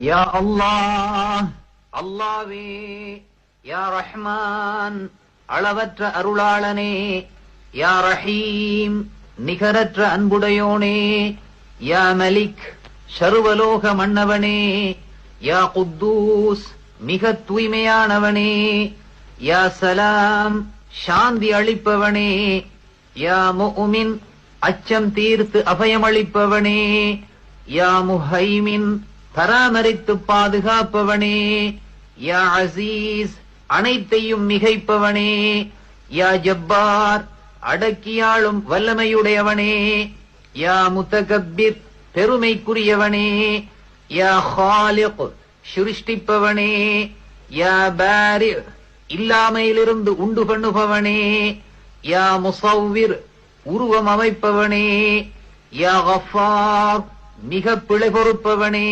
யா அல்லாஹ், அல்லாவே. யா ரஹ்மான், அளவற்ற அருளாளனே. யா ரஹீம், நிகரற்ற அன்புடையோனே. யா மலிக், சர்வலோக மன்னவனே. யா குத்தூஸ், மிக தூய்மையானவனே. யா சலாம், சாந்தி அளிப்பவனே. யா முஃமின், அச்சம் தீர்த்து அபயமளிப்பவனே. யா முஹைமின், பராமரித்து பாதுகாப்பவனே. யா அசீஸ், அனைத்தையும் மிகைப்பவனே. யா ஜப்பார், அடக்கியாளும் வல்லமையுடையவனே. யா முத்தகப்பிர், பெருமைக்குரியவனே. யா ஹாலிக், சிருஷ்டிப்பவனே. யா பாரி, இல்லாமையிலிருந்து உண்டு பண்ணுபவனே. யா முஸவ்விர், உருவம் அமைப்பவனே. யா கஃபார், மிக பிழை பொறுப்பவனே.